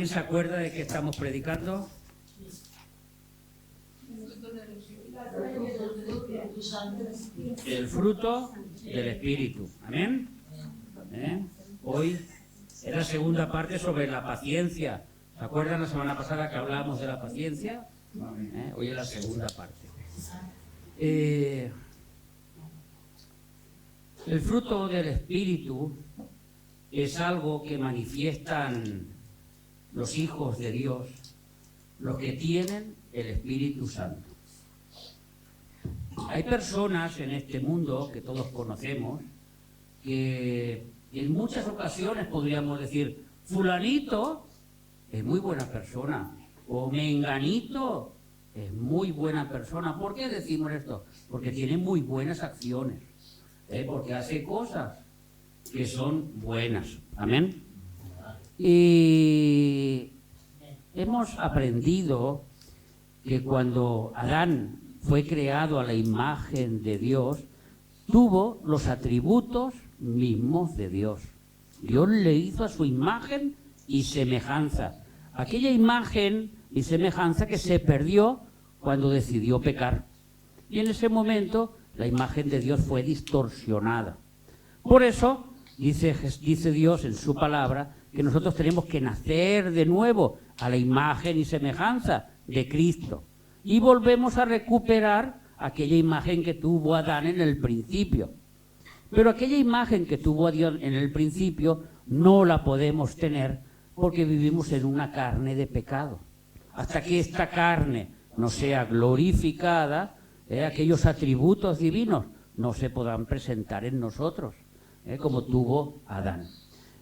¿Alguien se acuerda de qué estamos predicando? El fruto del Espíritu. Amén. Hoy es la segunda parte sobre la paciencia. ¿Se acuerdan la semana pasada que hablábamos de la paciencia? Hoy es la segunda parte. El fruto del Espíritu es algo que manifiestan los hijos de Dios, los que tienen el Espíritu Santo. Hay personas en este mundo que todos conocemos que en muchas ocasiones podríamos decir, fulanito es muy buena persona o menganito es muy buena persona. ¿Por qué decimos esto? Porque tiene muy buenas acciones, porque hace cosas que son buenas. Amén. Y hemos aprendido que cuando Adán fue creado a la imagen de Dios, tuvo los atributos mismos de Dios. Dios le hizo a su imagen y semejanza. Aquella imagen y semejanza que se perdió cuando decidió pecar. Y en ese momento la imagen de Dios fue distorsionada. Por eso dice Dios en su palabra que nosotros tenemos que nacer de nuevo a la imagen y semejanza de Cristo. Y volvemos a recuperar aquella imagen que tuvo Adán en el principio. Pero aquella imagen que tuvo Dios en el principio no la podemos tener porque vivimos en una carne de pecado. Hasta que esta carne no sea glorificada, aquellos atributos divinos no se podrán presentar en nosotros, como tuvo Adán.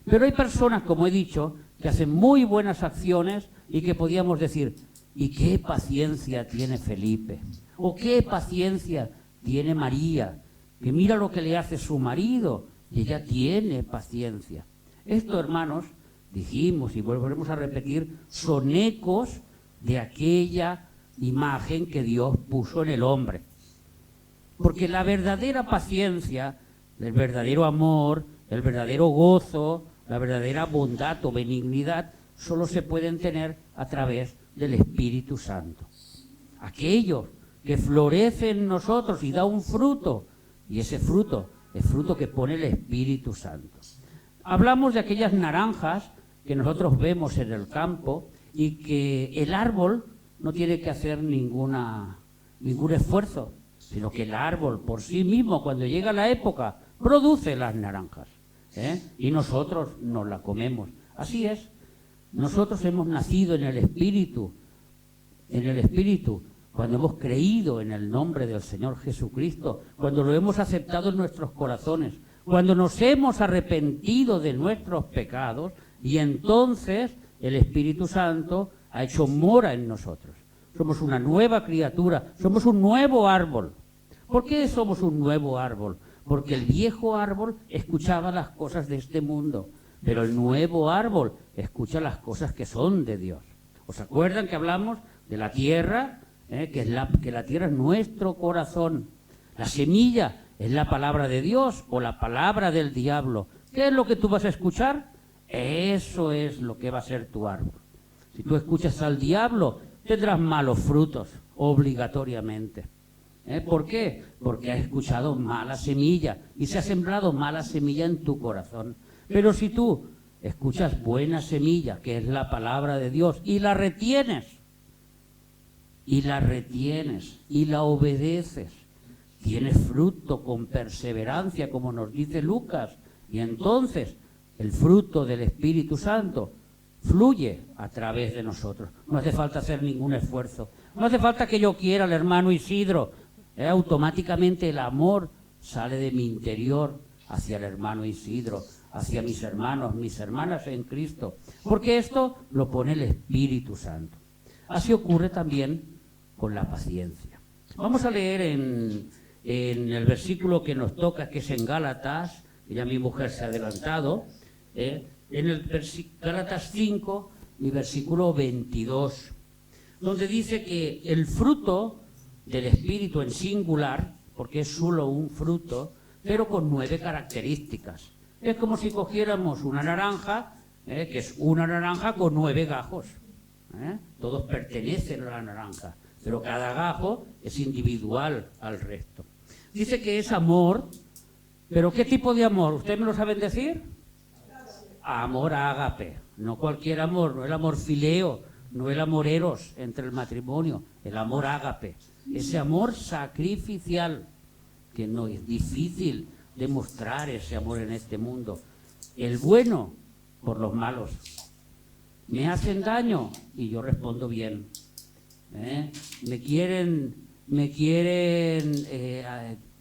Pero hay personas, como he dicho, que hacen muy buenas acciones y que podíamos decir, ¿y qué paciencia tiene Felipe? ¿O qué paciencia tiene María? Que mira lo que le hace su marido y ella tiene paciencia. Esto, hermanos, dijimos y volveremos a repetir, son ecos de aquella imagen que Dios puso en el hombre. Porque la verdadera paciencia, el verdadero amor, el verdadero gozo, la verdadera bondad o benignidad, solo se pueden tener a través del Espíritu Santo. Aquello que florece en nosotros y da un fruto, y ese fruto es fruto que pone el Espíritu Santo. Hablamos de aquellas naranjas que nosotros vemos en el campo y que el árbol no tiene que hacer ningún esfuerzo, sino que el árbol por sí mismo, cuando llega la época, produce las naranjas, y nosotros nos las comemos. Así es, nosotros hemos nacido en el Espíritu, cuando hemos creído en el nombre del Señor Jesucristo, cuando lo hemos aceptado en nuestros corazones, cuando nos hemos arrepentido de nuestros pecados, y entonces el Espíritu Santo ha hecho mora en nosotros. Somos una nueva criatura, somos un nuevo árbol. ¿Por qué somos un nuevo árbol? Porque el viejo árbol escuchaba las cosas de este mundo, pero el nuevo árbol escucha las cosas que son de Dios. ¿Os acuerdan que hablamos de la tierra? Que la tierra es nuestro corazón. La semilla es la palabra de Dios o la palabra del diablo. ¿Qué es lo que tú vas a escuchar? Eso es lo que va a ser tu árbol. Si tú escuchas al diablo, tendrás malos frutos, obligatoriamente. ¿Por qué? Porque has escuchado mala semilla y se ha sembrado mala semilla en tu corazón. Pero si tú escuchas buena semilla, que es la palabra de Dios, y la retienes, y la obedeces, tienes fruto con perseverancia, como nos dice Lucas, y entonces el fruto del Espíritu Santo fluye a través de nosotros. No hace falta hacer ningún esfuerzo. No hace falta que yo quiera al hermano Isidro. Automáticamente el amor sale de mi interior hacia el hermano Isidro, hacia mis hermanos, mis hermanas en Cristo. Porque esto lo pone el Espíritu Santo. Así ocurre también con la paciencia. Vamos a leer en el versículo que nos toca, que es en Gálatas, que ya mi mujer se ha adelantado, en el Gálatas 5 y versículo 22, donde dice que el fruto del Espíritu en singular, porque es solo un fruto, pero con 9 características. Es como si cogiéramos una naranja que es una naranja con 9 gajos. Todos pertenecen a la naranja, pero cada gajo es individual al resto. Dice que es amor, pero ¿qué tipo de amor? ¿Ustedes me lo saben decir? Amor ágape, no cualquier amor, no el amor fileo, no el amor eros entre el matrimonio, el amor ágape, ese amor sacrificial, que no es difícil demostrar ese amor en este mundo. El bueno por los malos. Me hacen daño y yo respondo bien. Me quieren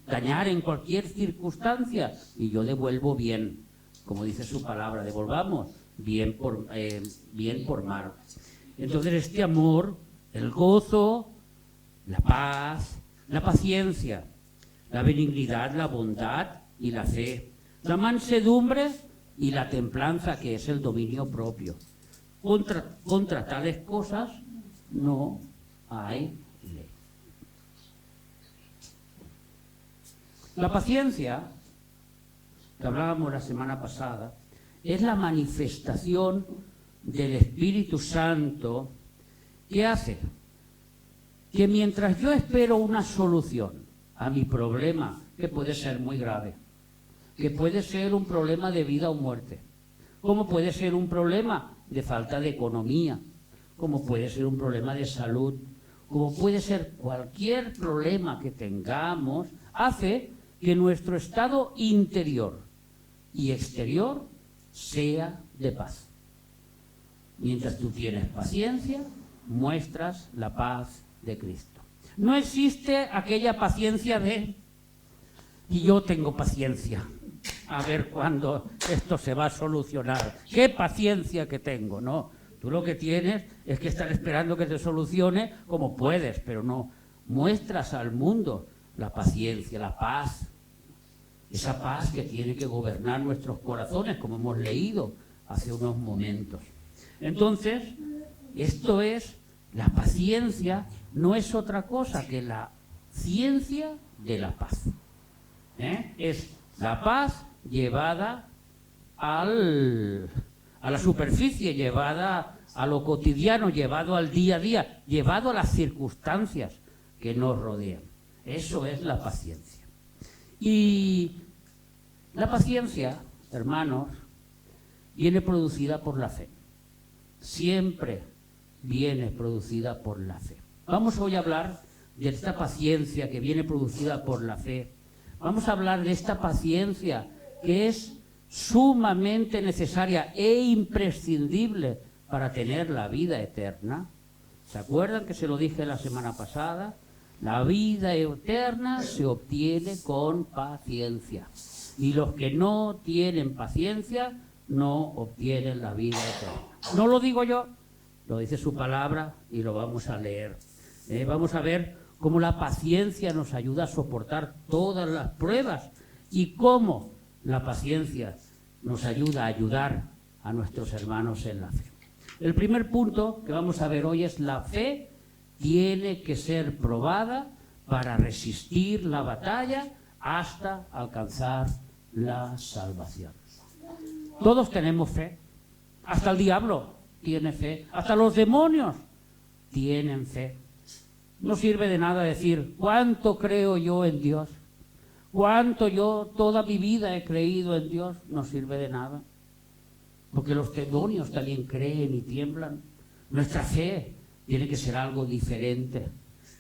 dañar en cualquier circunstancia y yo devuelvo bien. Como dice su palabra, devolvamos bien por mal. Entonces este amor, el gozo, la paz, la paciencia, la benignidad, la bondad y la fe, la mansedumbre y la templanza, que es el dominio propio. Contra tales cosas no hay ley. La paciencia, que hablábamos la semana pasada, es la manifestación del Espíritu Santo que hace que mientras yo espero una solución a mi problema, que puede ser muy grave, que puede ser un problema de vida o muerte, como puede ser un problema de falta de economía, como puede ser un problema de salud, como puede ser cualquier problema que tengamos, hace que nuestro estado interior y exterior sea de paz. Mientras tú tienes paciencia, muestras la paz de Cristo. No existe aquella paciencia de y yo tengo paciencia, a ver cuándo esto se va a solucionar. ¡Qué paciencia que tengo! No, tú lo que tienes es que estar esperando que te solucione como puedes, pero no muestras al mundo la paciencia, la paz, esa paz que tiene que gobernar nuestros corazones, como hemos leído hace unos momentos. Entonces, esto es, la paciencia no es otra cosa que la ciencia de la paz. Es la paz llevada a la superficie, llevada a lo cotidiano, llevado al día a día, llevado a las circunstancias que nos rodean. Eso es la paciencia. Y la paciencia, hermanos, viene producida por la fe. Siempre viene producida por la fe. Vamos hoy a hablar de esta paciencia que viene producida por la fe. Vamos a hablar de esta paciencia que es sumamente necesaria e imprescindible para tener la vida eterna. ¿Se acuerdan que se lo dije la semana pasada? La vida eterna se obtiene con paciencia. Y los que no tienen paciencia no obtienen la vida eterna. No lo digo yo, lo dice su palabra y lo vamos a leer. Vamos a ver cómo la paciencia nos ayuda a soportar todas las pruebas y cómo la paciencia nos ayuda a ayudar a nuestros hermanos en la fe. El primer punto que vamos a ver hoy es: la fe tiene que ser probada para resistir la batalla hasta alcanzar la salvación. Todos tenemos fe, hasta el diablo tiene fe, hasta los demonios tienen fe. No sirve de nada decir cuánto creo yo en Dios, cuánto yo toda mi vida he creído en Dios. No sirve de nada, porque los demonios también creen y tiemblan. Nuestra fe tiene que ser algo diferente,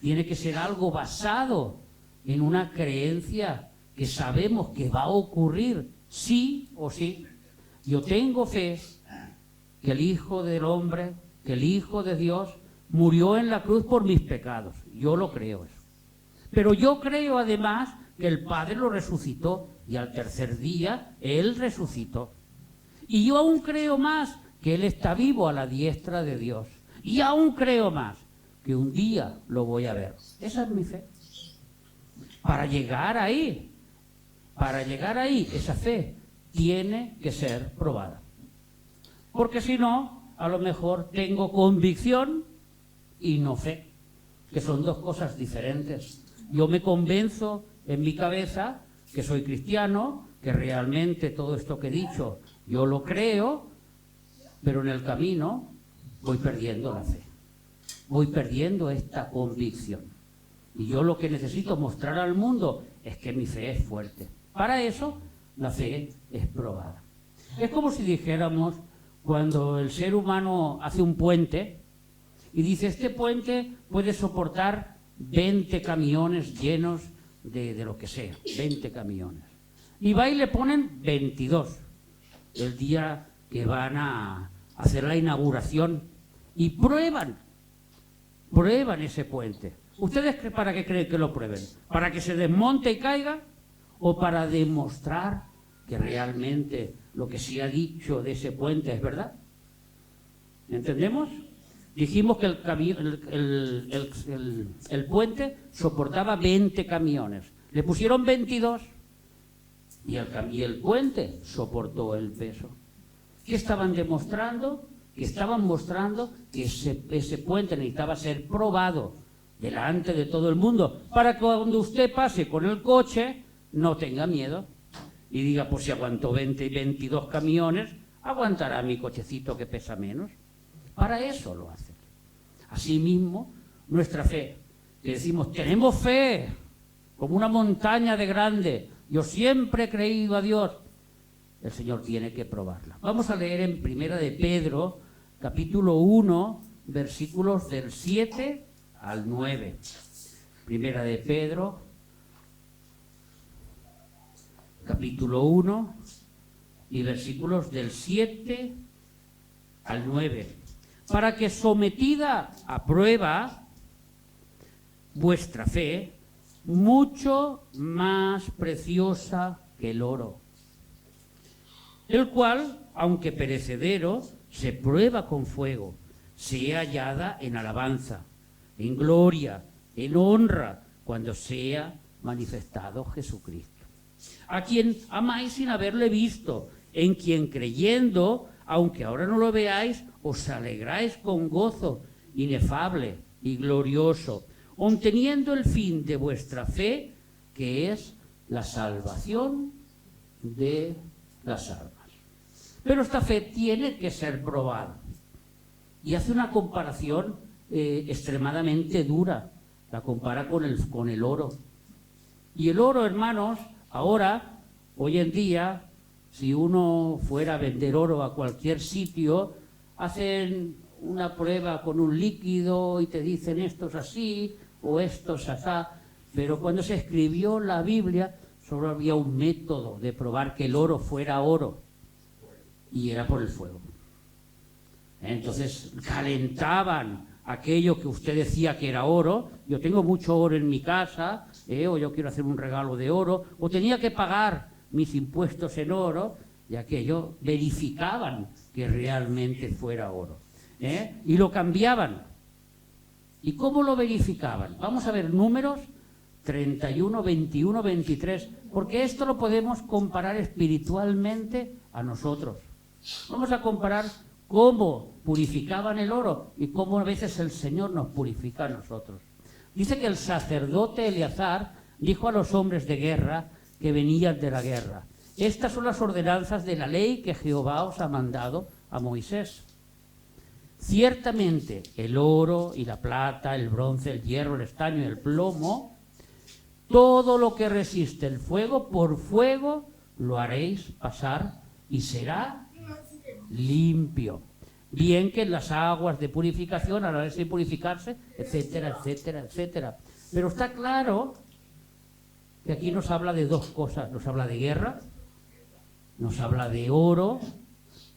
tiene que ser algo basado en una creencia que sabemos que va a ocurrir sí o sí. Yo tengo fe que el Hijo del Hombre, que el Hijo de Dios murió en la cruz por mis pecados. Yo lo creo eso. Pero yo creo además que el Padre lo resucitó y al tercer día Él resucitó. Y yo aún creo más que Él está vivo a la diestra de Dios. Y aún creo más que un día lo voy a ver. Esa es mi fe. Para llegar ahí, esa fe tiene que ser probada. Porque si no, a lo mejor tengo convicción y no fe, que son dos cosas diferentes. Yo me convenzo en mi cabeza que soy cristiano, que realmente todo esto que he dicho yo lo creo, pero en el camino voy perdiendo la fe, voy perdiendo esta convicción. Y yo lo que necesito mostrar al mundo es que mi fe es fuerte. Para eso, la fe es probada. Es como si dijéramos, cuando el ser humano hace un puente y dice, este puente puede soportar 20 camiones llenos de lo que sea, 20 camiones. Y va y le ponen 22 el día que van a hacer la inauguración y prueban ese puente. ¿Ustedes para qué creen que lo prueben? ¿Para que se desmonte y caiga? ¿O para demostrar que realmente lo que se ha dicho de ese puente es verdad? ¿Entendemos? Dijimos que el puente soportaba 20 camiones. Le pusieron 22 y el puente soportó el peso. ¿Qué estaban demostrando? Que estaban mostrando que ese puente necesitaba ser probado delante de todo el mundo para que cuando usted pase con el coche no tenga miedo y diga, pues si aguantó 20 y 22 camiones, aguantará mi cochecito que pesa menos. Para eso lo hacen. Asimismo, nuestra fe, que decimos, tenemos fe como una montaña de grande, yo siempre he creído a Dios, el Señor tiene que probarla. Vamos a leer en Primera de Pedro, capítulo 1, versículos del 7 al 9. Primera de Pedro, capítulo 1 y versículos del 7 al 9. Para que sometida a prueba vuestra fe, mucho más preciosa que el oro, el cual, aunque perecedero, se prueba con fuego, sea hallada en alabanza, en gloria, en honra, cuando sea manifestado Jesucristo, a quien amáis sin haberle visto, en quien creyendo, aunque ahora no lo veáis, os alegráis con gozo inefable y glorioso, obteniendo el fin de vuestra fe, que es la salvación de las almas. Pero esta fe tiene que ser probada. Y hace una comparación extremadamente dura. La compara con el oro. Y el oro, hermanos, ahora, hoy en día, si uno fuera a vender oro a cualquier sitio, hacen una prueba con un líquido y te dicen esto es así o esto es así. Pero cuando se escribió la Biblia, solo había un método de probar que el oro fuera oro, y era por el fuego. Entonces calentaban aquello que usted decía que era oro. Yo tengo mucho oro en mi casa, o yo quiero hacer un regalo de oro, o tenía que pagar mis impuestos en oro, y aquello verificaban que realmente fuera oro, y lo cambiaban. ¿Y cómo lo verificaban? Vamos a ver Números 31, 21, 23, porque esto lo podemos comparar espiritualmente a nosotros. Vamos a comparar cómo purificaban el oro y cómo a veces el Señor nos purifica a nosotros. Dice que el sacerdote Eleazar dijo a los hombres de guerra que venían de la guerra: estas son las ordenanzas de la ley que Jehová os ha mandado a Moisés. Ciertamente el oro y la plata, el bronce, el hierro, el estaño y el plomo, todo lo que resiste el fuego, por fuego lo haréis pasar y será limpio. Bien que en las aguas de purificación haréis de purificarse, etcétera, etcétera, etcétera. Pero está claro que aquí nos habla de dos cosas. Nos habla de guerra, nos habla de oro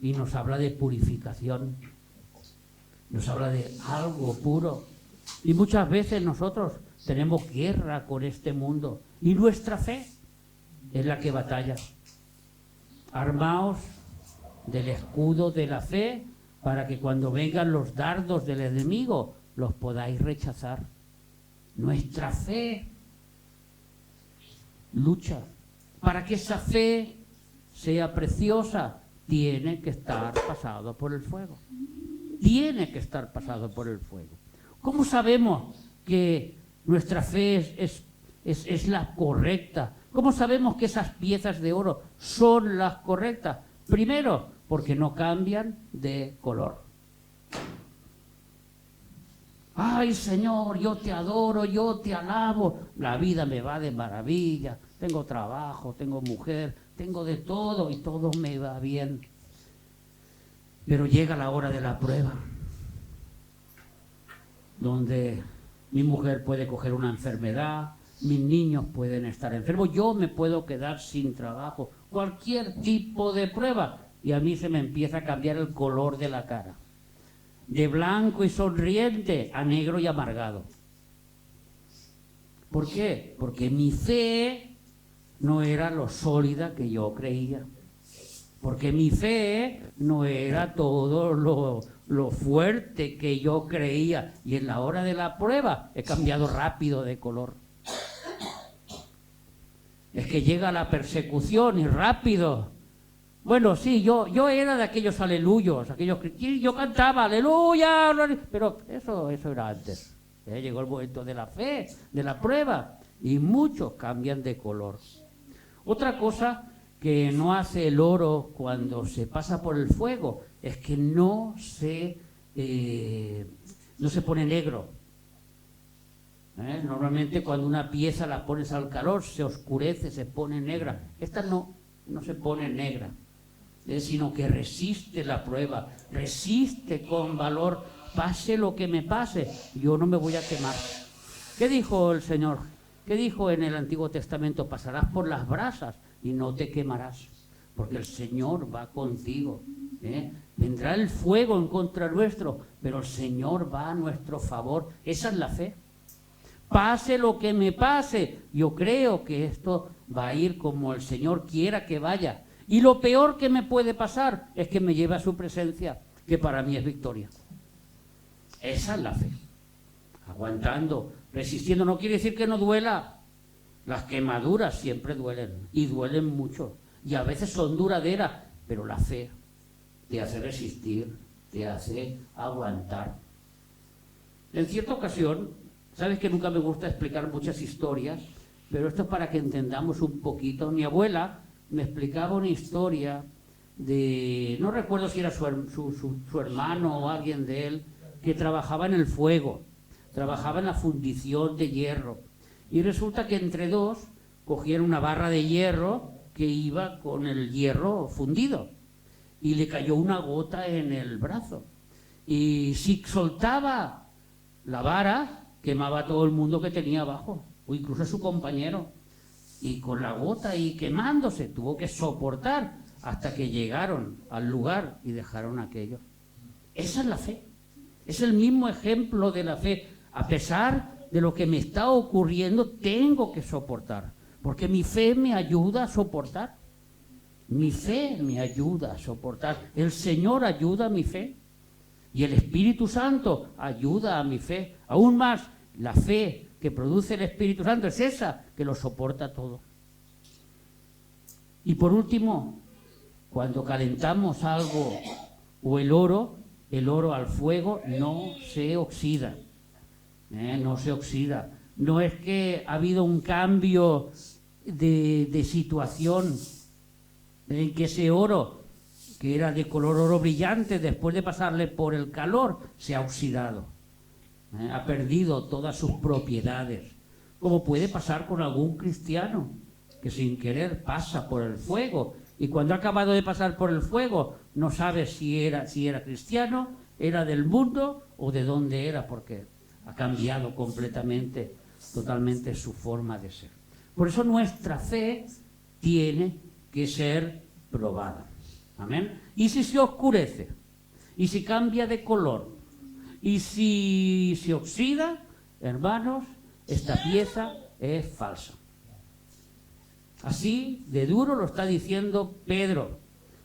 y nos habla de purificación. Nos habla de algo puro. Y muchas veces nosotros tenemos guerra con este mundo y nuestra fe es la que batalla. Armaos del escudo de la fe para que cuando vengan los dardos del enemigo los podáis rechazar. Nuestra fe lucha. Para que esa fe sea preciosa, tiene que estar pasado por el fuego. Tiene que estar pasado por el fuego. ¿Cómo sabemos que nuestra fe es la correcta? ¿Cómo sabemos que esas piezas de oro son las correctas? Primero, porque no cambian de color. Ay, Señor, yo te adoro, yo te alabo. La vida me va de maravilla. Tengo trabajo, tengo mujer, tengo de todo y todo me va bien. Pero llega la hora de la prueba, donde mi mujer puede coger una enfermedad, mis niños pueden estar enfermos, yo me puedo quedar sin trabajo, cualquier tipo de prueba. Y a mí se me empieza a cambiar el color de la cara. De blanco y sonriente a negro y amargado. ¿Por qué? Porque mi fe no era lo sólida que yo creía. Porque mi fe no era todo lo fuerte que yo creía. Y en la hora de la prueba he cambiado rápido de color. Es que llega la persecución y rápido. Bueno, sí, yo era de aquellos aleluyos, aquellos que yo cantaba aleluya, pero eso era antes. Llegó el momento de la fe, de la prueba, y muchos cambian de color. Otra cosa que no hace el oro cuando se pasa por el fuego es que no se pone negro. Normalmente cuando una pieza la pones al calor se oscurece, se pone negra. Esta no se pone negra. Sino que resiste la prueba, resiste con valor, pase lo que me pase, yo no me voy a quemar. ¿Qué dijo el Señor? ¿Qué dijo en el Antiguo Testamento? Pasarás por las brasas y no te quemarás, porque el Señor va contigo. Vendrá el fuego en contra nuestro, pero el Señor va a nuestro favor. Esa es la fe. Pase lo que me pase, yo creo que esto va a ir como el Señor quiera que vaya. Y lo peor que me puede pasar es que me lleve a su presencia, que para mí es victoria. Esa es la fe. Aguantando, resistiendo, no quiere decir que no duela. Las quemaduras siempre duelen, y duelen mucho. Y a veces son duraderas, pero la fe te hace resistir, te hace aguantar. En cierta ocasión, sabes que nunca me gusta explicar muchas historias, pero esto es para que entendamos un poquito. Mi abuela me explicaba una historia de, no recuerdo si era su hermano o alguien de él, que trabajaba en el fuego, trabajaba en la fundición de hierro. Y resulta que entre dos cogieron una barra de hierro que iba con el hierro fundido y le cayó una gota en el brazo. Y si soltaba la vara, quemaba a todo el mundo que tenía abajo, o incluso a su compañero. Y con la gota ahí quemándose, tuvo que soportar hasta que llegaron al lugar y dejaron aquello. Esa es la fe. Es el mismo ejemplo de la fe. A pesar de lo que me está ocurriendo, tengo que soportar. Porque mi fe me ayuda a soportar. Mi fe me ayuda a soportar. El Señor ayuda a mi fe. Y el Espíritu Santo ayuda a mi fe. Aún más, la fe que produce el Espíritu Santo es esa que lo soporta todo. Y por último, cuando calentamos algo o el oro al fuego no se oxida. No se oxida. No es que ha habido un cambio de situación en que ese oro, que era de color oro brillante, después de pasarle por el calor, se ha oxidado. Ha perdido todas sus propiedades, como puede pasar con algún cristiano que sin querer pasa por el fuego y cuando ha acabado de pasar por el fuego no sabe si era cristiano, era del mundo o de dónde era, porque ha cambiado completamente, totalmente su forma de ser. Por eso nuestra fe tiene que ser probada. Amén. Y si se oscurece, y si cambia de color, y si se oxida, hermanos, esta pieza es falsa. Así de duro lo está diciendo Pedro.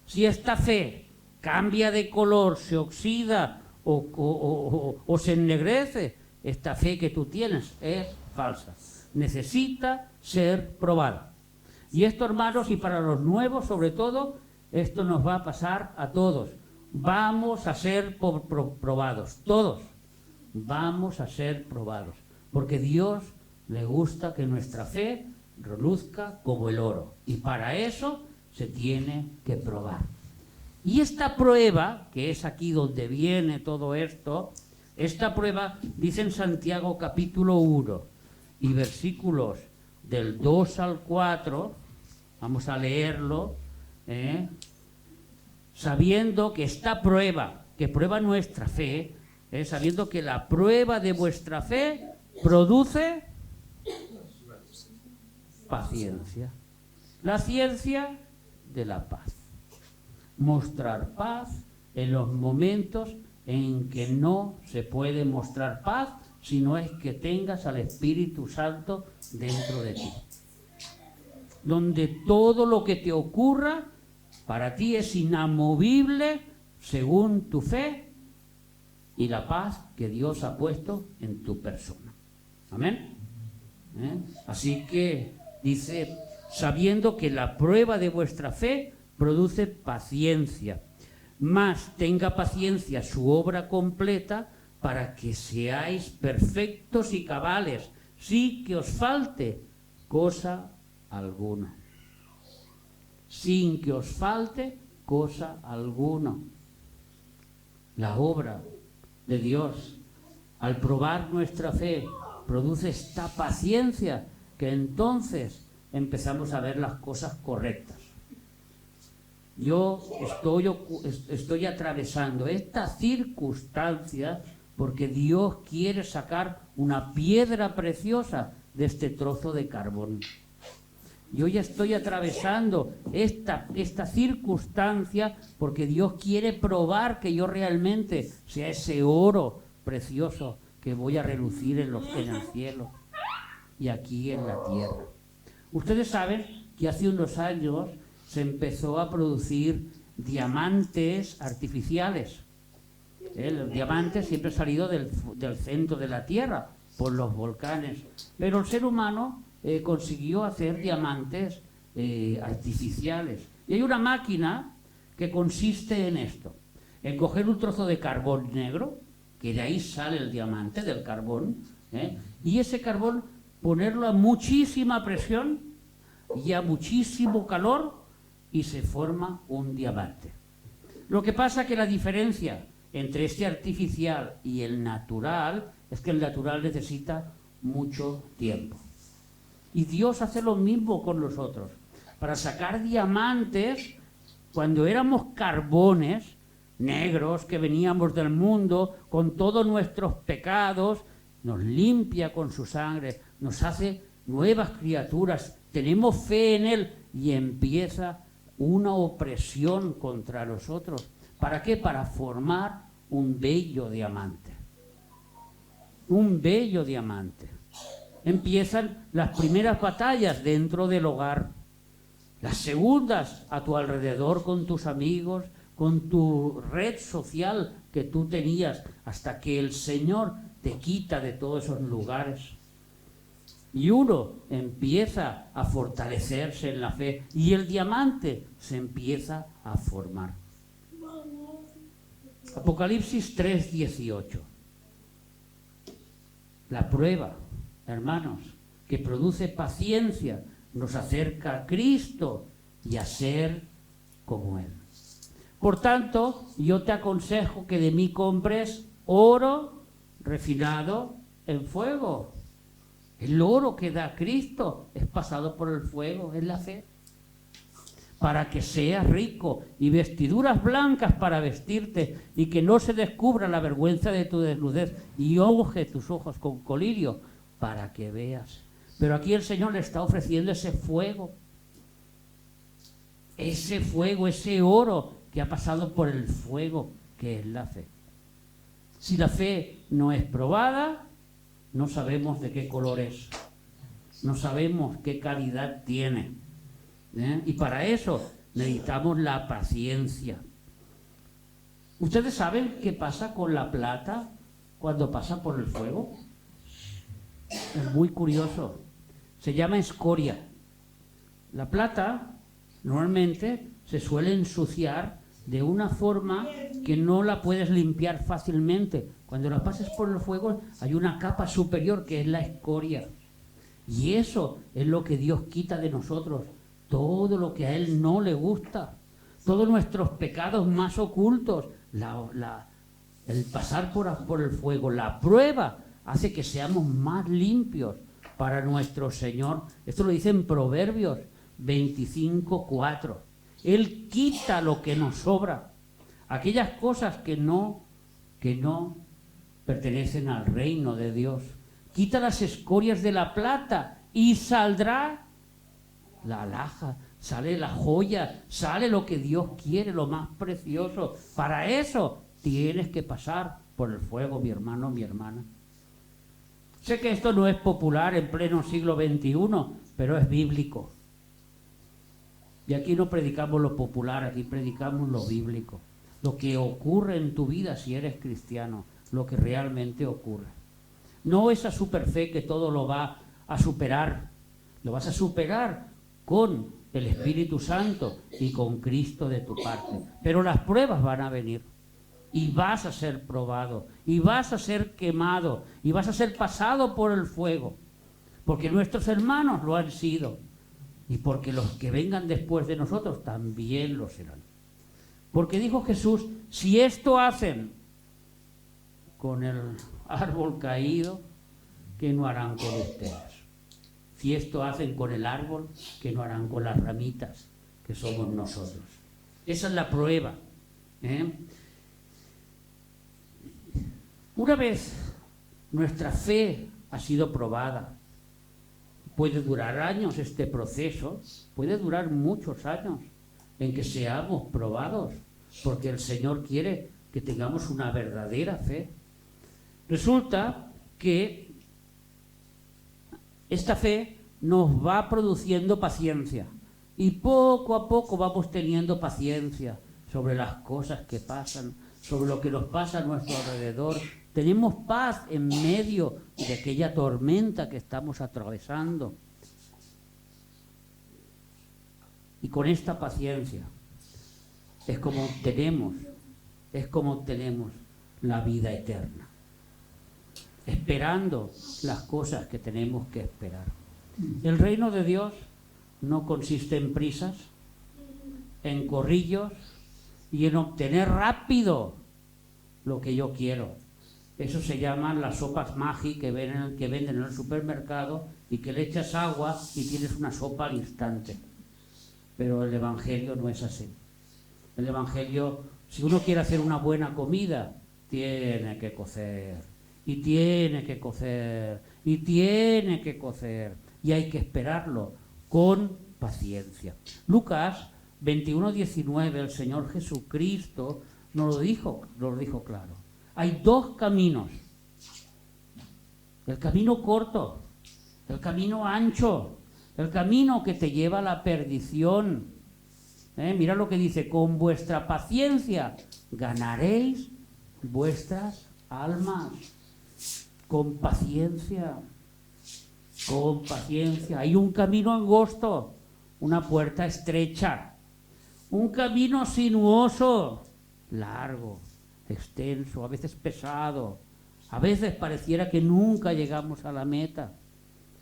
Si esta fe cambia de color, se oxida o se ennegrece, esta fe que tú tienes es falsa. Necesita ser probada. Y esto, hermanos, y para los nuevos sobre todo, esto nos va a pasar a todos. Vamos a ser probados, todos vamos a ser probados, porque Dios le gusta que nuestra fe reluzca como el oro, y para eso se tiene que probar. Y esta prueba, que es aquí donde viene todo esto, esta prueba dice en Santiago capítulo 1 y versículos del 2 al 4, vamos a leerlo, sabiendo que esta prueba, que prueba nuestra fe, sabiendo que la prueba de vuestra fe produce paciencia. La ciencia de la paz. Mostrar paz en los momentos en que no se puede mostrar paz, si no es que tengas al Espíritu Santo dentro de ti. Donde todo lo que te ocurra para ti es inamovible según tu fe y la paz que Dios ha puesto en tu persona. Amén. Así que dice, sabiendo que la prueba de vuestra fe produce paciencia, mas tenga paciencia su obra completa para que seáis perfectos y cabales, sin que os falte cosa alguna. Sin que os falte cosa alguna. La obra de Dios, al probar nuestra fe, produce esta paciencia que entonces empezamos a ver las cosas correctas. Yo estoy atravesando esta circunstancia porque Dios quiere sacar una piedra preciosa de este trozo de carbón. Yo ya estoy atravesando esta circunstancia porque Dios quiere probar que yo realmente sea ese oro precioso que voy a relucir en el cielo y aquí en la tierra. Ustedes saben que hace unos años se empezó a producir diamantes artificiales. Los diamantes siempre han salido del centro de la Tierra, por los volcanes. Pero el ser humano consiguió hacer diamantes artificiales. Y hay una máquina que consiste en esto, en coger un trozo de carbón negro, que de ahí sale el diamante, del carbón, y ese carbón ponerlo a muchísima presión y a muchísimo calor, y se forma un diamante. Lo que pasa que la diferencia entre este artificial y el natural es que el natural necesita mucho tiempo. Y Dios hace lo mismo con nosotros. Para sacar diamantes, cuando éramos carbones negros que veníamos del mundo con todos nuestros pecados, nos limpia con su sangre, nos hace nuevas criaturas, tenemos fe en Él y empieza una opresión contra nosotros. ¿Para qué? Para formar un bello diamante. Un bello diamante. Empiezan las primeras batallas dentro del hogar, las segundas a tu alrededor con tus amigos, con tu red social que tú tenías, hasta que el Señor te quita de todos esos lugares. Y uno empieza a fortalecerse en la fe y el diamante se empieza a formar. Apocalipsis 3:18. La prueba, hermanos, que produce paciencia, nos acerca a Cristo y a ser como Él. Por tanto, yo te aconsejo que de mí compres oro refinado en fuego. El oro que da Cristo es pasado por el fuego, es la fe. Para que seas rico y vestiduras blancas para vestirte y que no se descubra la vergüenza de tu desnudez y unge tus ojos con colirio para que veas. Pero aquí el Señor le está ofreciendo ese fuego, ese oro que ha pasado por el fuego que es la fe. Si la fe no es probada, no sabemos de qué color es, no sabemos qué calidad tiene. Y para eso necesitamos la paciencia. ¿Ustedes saben qué pasa con la plata cuando pasa por el fuego? Es muy curioso. Se llama escoria. La plata normalmente se suele ensuciar de una forma que no la puedes limpiar fácilmente. Cuando la pases por el fuego hay una capa superior que es la escoria. Y eso es lo que Dios quita de nosotros. Todo lo que a Él no le gusta, todos nuestros pecados más ocultos, el pasar por el fuego, la prueba, hace que seamos más limpios para nuestro Señor. Esto lo dice en Proverbios 25:4. Él quita lo que nos sobra, aquellas cosas que no pertenecen al reino de Dios. Quita las escorias de la plata y saldrá la alhaja, sale la joya, sale lo que Dios quiere, lo más precioso. Para eso tienes que pasar por el fuego, mi hermano, mi hermana. Sé que esto no es popular en pleno siglo XXI, pero es bíblico. Y aquí no predicamos lo popular, aquí predicamos lo bíblico. Lo que ocurre en tu vida si eres cristiano, lo que realmente ocurre. No esa superfe que todo lo va a superar. Lo vas a superar con el Espíritu Santo y con Cristo de tu parte. Pero las pruebas van a venir. Y vas a ser probado, y vas a ser quemado, y vas a ser pasado por el fuego. Porque nuestros hermanos lo han sido. Y porque los que vengan después de nosotros también lo serán. Porque dijo Jesús, si esto hacen con el árbol caído, ¿qué no harán con ustedes? Si esto hacen con el árbol, ¿qué no harán con las ramitas que somos nosotros? Esa es la prueba. Una vez nuestra fe ha sido probada, puede durar años este proceso, puede durar muchos años en que seamos probados, porque el Señor quiere que tengamos una verdadera fe. Resulta que esta fe nos va produciendo paciencia y poco a poco vamos teniendo paciencia sobre las cosas que pasan, sobre lo que nos pasa a nuestro alrededor. Tenemos paz en medio de aquella tormenta que estamos atravesando. Y con esta paciencia es como obtenemos la vida eterna. Esperando las cosas que tenemos que esperar. El reino de Dios no consiste en prisas, en corrillos y en obtener rápido lo que yo quiero. Eso se llaman las sopas Maggi que venden en el supermercado y que le echas agua y tienes una sopa al instante. Pero el Evangelio no es así. El Evangelio, si uno quiere hacer una buena comida, tiene que cocer. Y tiene que cocer. Y tiene que cocer. Y hay que esperarlo con paciencia. Lucas 21:19, el Señor Jesucristo nos lo dijo claro. Hay dos caminos. El camino corto, el camino ancho, el camino que te lleva a la perdición. Mira lo que dice, con vuestra paciencia ganaréis vuestras almas. Con paciencia, con paciencia. Hay un camino angosto, una puerta estrecha, un camino sinuoso, largo, extenso, a veces pesado, a veces pareciera que nunca llegamos a la meta,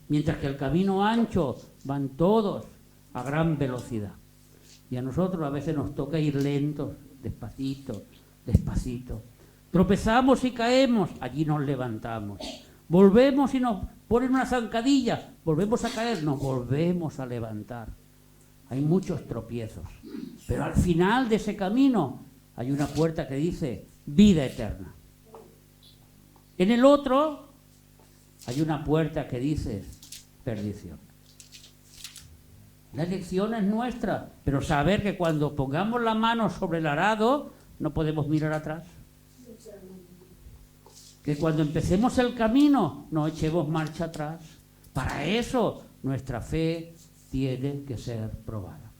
mientras que el camino ancho van todos a gran velocidad. Y a nosotros a veces nos toca ir lentos, despacito, despacito. Tropezamos y caemos, allí nos levantamos. Volvemos y nos ponen una zancadilla, volvemos a caer, nos volvemos a levantar. Hay muchos tropiezos, pero al final de ese camino hay una puerta que dice vida eterna. En el otro hay una puerta que dice perdición. La elección es nuestra, pero saber que cuando pongamos la mano sobre el arado no podemos mirar atrás. Que cuando empecemos el camino no echemos marcha atrás. Para eso nuestra fe tiene que ser probada.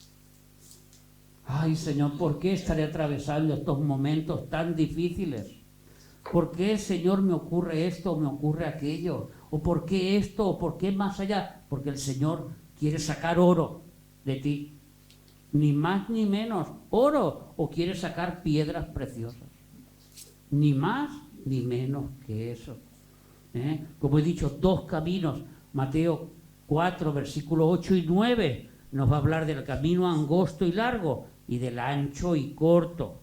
Ay, Señor, ¿por qué estaré atravesando estos momentos tan difíciles? ¿Por qué, Señor, me ocurre esto o me ocurre aquello? ¿O por qué esto o por qué más allá? Porque el Señor quiere sacar oro de ti. Ni más ni menos. Oro o quiere sacar piedras preciosas. Ni más ni menos que eso. Como he dicho, dos caminos. Mateo 4, versículos 8 y 9 nos va a hablar del camino angosto y largo y del ancho y corto.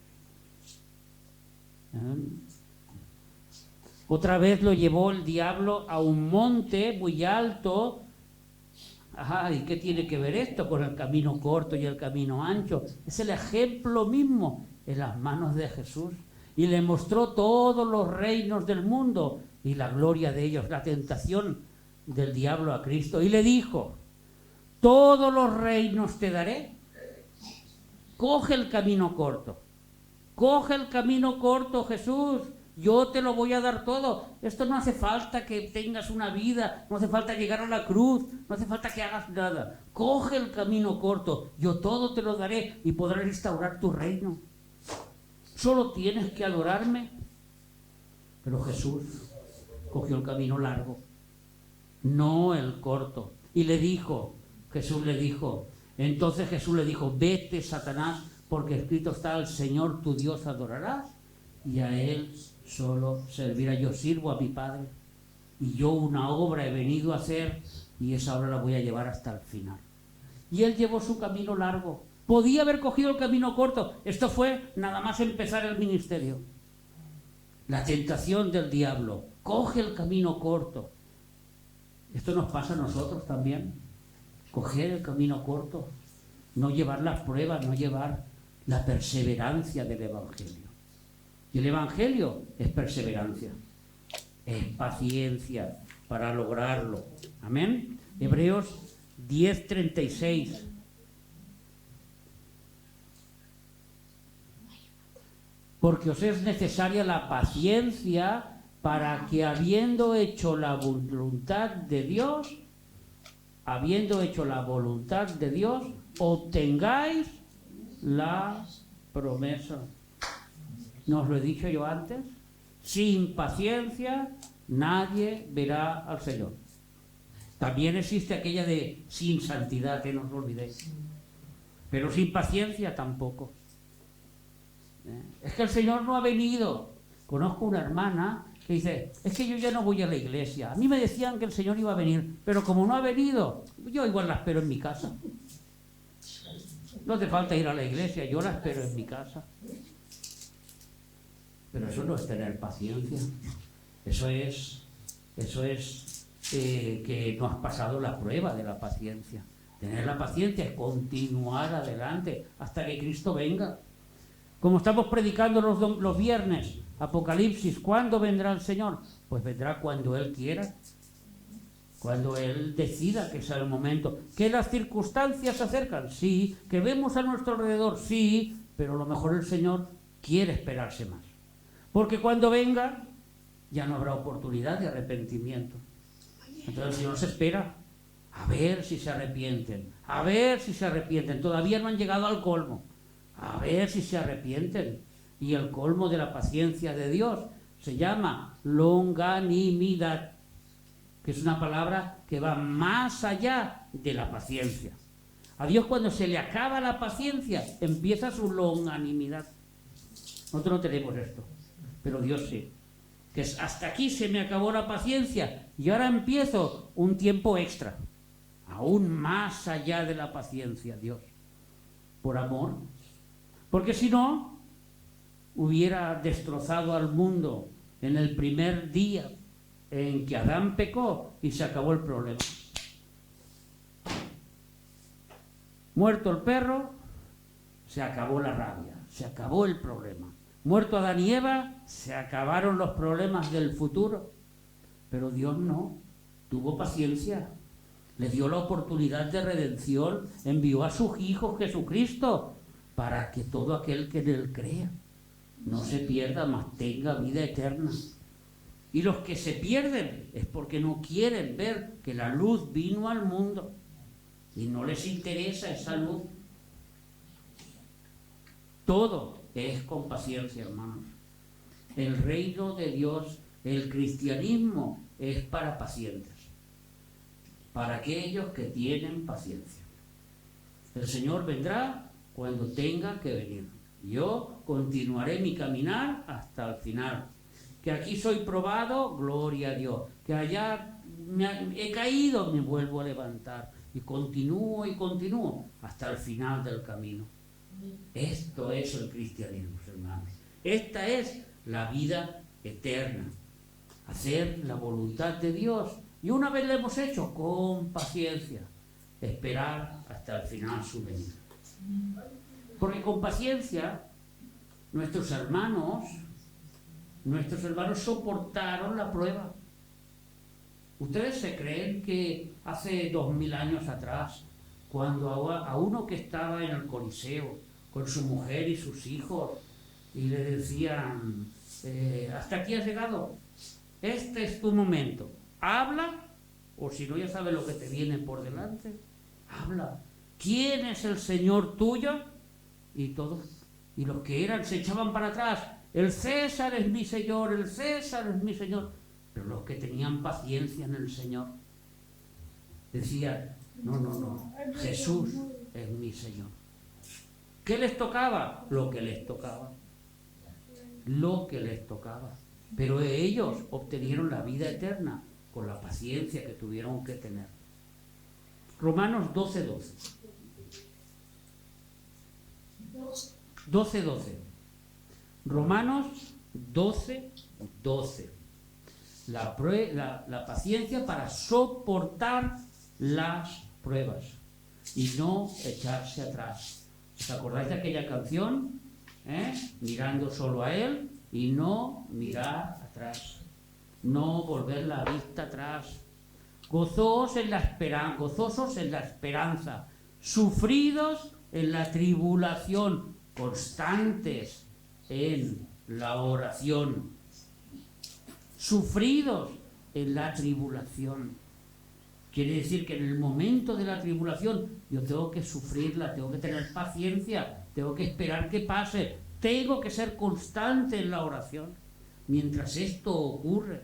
Otra vez lo llevó el diablo a un monte muy alto. Ajá, ¿y qué tiene que ver esto con el camino corto y el camino ancho? Es el ejemplo mismo en las manos de Jesús. Y le mostró todos los reinos del mundo y la gloria de ellos, la tentación del diablo a Cristo. Y le dijo, todos los reinos te daré. Coge el camino corto. Coge el camino corto, Jesús. Yo te lo voy a dar todo. Esto no hace falta que tengas una vida, no hace falta llegar a la cruz, no hace falta que hagas nada. Coge el camino corto, yo todo te lo daré y podrás restaurar tu reino. Solo tienes que adorarme. Pero Jesús cogió el camino largo, no el corto. Y le dijo, entonces Jesús le dijo, vete, Satanás, porque escrito está, al Señor tu Dios adorarás y a Él solo servirá. Yo sirvo a mi Padre y yo una obra he venido a hacer y esa obra la voy a llevar hasta el final. Y Él llevó su camino largo. Podía haber cogido el camino corto. Esto fue nada más empezar el ministerio. La tentación del diablo. Coge el camino corto. Esto nos pasa a nosotros también. Coger el camino corto. No llevar las pruebas, no llevar la perseverancia del Evangelio. Y el Evangelio es perseverancia, es paciencia para lograrlo. Amén. Hebreos 10:36. Porque os es necesaria la paciencia para que habiendo hecho la voluntad de Dios, obtengáis la promesa. ¿No os lo he dicho yo antes? Sin paciencia nadie verá al Señor. También existe aquella de sin santidad, que no os olvidéis. Pero sin paciencia tampoco. Es que el Señor no ha venido. Conozco una hermana que dice, es que yo ya no voy a la iglesia. A mí me decían que el Señor iba a venir, pero como no ha venido, yo igual la espero en mi casa. No hace falta ir a la iglesia, yo la espero en mi casa. Pero eso no es tener paciencia. Eso es que no has pasado la prueba de la paciencia. Tener la paciencia es continuar adelante hasta que Cristo venga. Como estamos predicando los viernes, Apocalipsis, ¿cuándo vendrá el Señor? Pues vendrá cuando Él quiera, cuando Él decida que sea el momento. ¿Que las circunstancias se acercan? Sí. ¿Que vemos a nuestro alrededor? Sí. Pero a lo mejor el Señor quiere esperarse más. Porque cuando venga, ya no habrá oportunidad de arrepentimiento. Entonces el Señor se espera a ver si se arrepienten. Todavía no han llegado al colmo. A ver si se arrepienten. Y el colmo de la paciencia de Dios se llama longanimidad, que es una palabra que va más allá de la paciencia. A Dios, cuando se le acaba la paciencia, empieza su longanimidad. Nosotros no tenemos esto, pero Dios sí. Que es, hasta aquí se me acabó la paciencia y ahora empiezo un tiempo extra, aún más allá de la paciencia, Dios, por amor. Porque si no, hubiera destrozado al mundo en el primer día en que Adán pecó y se acabó el problema. Muerto el perro, se acabó la rabia, se acabó el problema. Muerto Adán y Eva, se acabaron los problemas del futuro. Pero Dios no, tuvo paciencia, le dio la oportunidad de redención, envió a su Hijo Jesucristo para que todo aquel que en Él crea no se pierda, mas tenga vida eterna. Y los que se pierden es porque no quieren ver que la luz vino al mundo y no les interesa esa luz. Todo es con paciencia, hermanos. El reino de Dios, el cristianismo, es para pacientes, para aquellos que tienen paciencia. El Señor vendrá cuando tenga que venir. Yo continuaré mi caminar hasta el final. Que aquí soy probado, gloria a Dios. Que allá he caído, me vuelvo a levantar. Y continúo hasta el final del camino. Esto es el cristianismo, hermanos. Esta es la vida eterna. Hacer la voluntad de Dios. Y una vez lo hemos hecho, con paciencia, esperar hasta el final su venida. Porque con paciencia nuestros hermanos soportaron la prueba. ¿Ustedes se creen que hace 2000 años atrás, cuando a uno que estaba en el Coliseo con su mujer y sus hijos y le decían, hasta aquí has llegado, este es tu momento, habla, o si no ya sabes lo que te viene por delante, habla, ¿quién es el Señor tuyo? Y todos, y los que eran se echaban para atrás, el César es mi Señor, el César es mi Señor. Pero los que tenían paciencia en el Señor decían, no, Jesús es mi Señor. ¿Qué les tocaba? Lo que les tocaba. Lo que les tocaba. Pero ellos obtenieron la vida eterna con la paciencia que tuvieron que tener. Romanos 12:12. 12:12. Romanos 12:12. La paciencia para soportar las pruebas y no echarse atrás. ¿Os acordáis de aquella canción? Mirando solo a Él y no mirar atrás. No volver la vista atrás. Gozosos en la esperanza, sufridos en la tribulación, constantes en la oración. Sufridos en la tribulación. Quiere decir que en el momento de la tribulación yo tengo que sufrirla, tengo que tener paciencia, tengo que esperar que pase, tengo que ser constante en la oración. Mientras esto ocurre,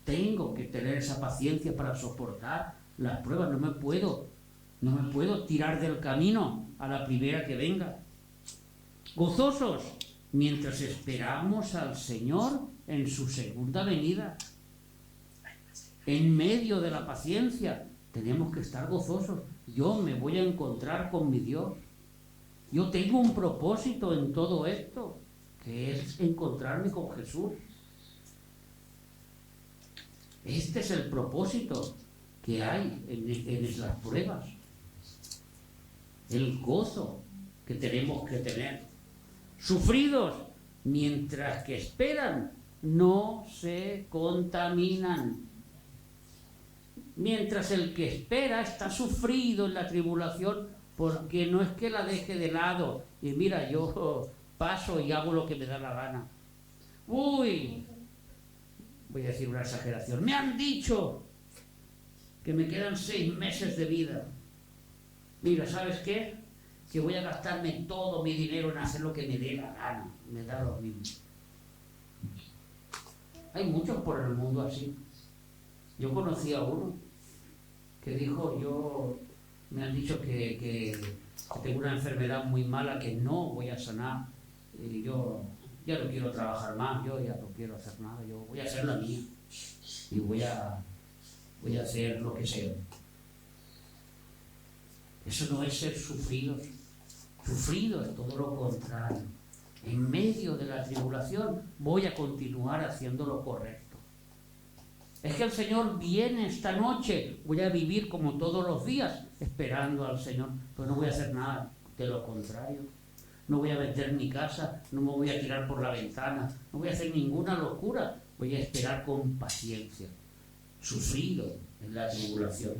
tengo que tener esa paciencia para soportar las pruebas. No me puedo tirar del camino a la primera que venga. Gozosos mientras esperamos al Señor en su segunda venida. En medio de la paciencia tenemos que estar gozosos. Yo me voy a encontrar con mi Dios. Yo tengo un propósito en todo esto, que es encontrarme con Jesús. Este es el propósito que hay en las pruebas. El gozo que tenemos que tener. Sufridos, mientras que esperan, no se contaminan. Mientras el que espera está sufrido en la tribulación, porque no es que la deje de lado y mira, yo paso y hago lo que me da la gana. Uy, voy a decir una exageración, me han dicho que me quedan 6 meses de vida. Mira, ¿sabes qué? Que voy a gastarme todo mi dinero en hacer lo que me dé la gana. Me da lo mismo. Hay muchos por el mundo así. Yo conocí a uno que dijo, me han dicho que tengo una enfermedad muy mala que no voy a sanar. Y yo ya no quiero trabajar más, yo ya no quiero hacer nada, yo voy a hacer la mía. Y voy a hacer lo que sea. Eso no es ser sufridos. Sufrido es todo lo contrario. En medio de la tribulación voy a continuar haciendo lo correcto. Es que el Señor viene esta noche, voy a vivir como todos los días esperando al Señor, pero no voy a hacer nada de lo contrario. No voy a vender mi casa, no me voy a tirar por la ventana, no voy a hacer ninguna locura, voy a esperar con paciencia, sufrido en la tribulación.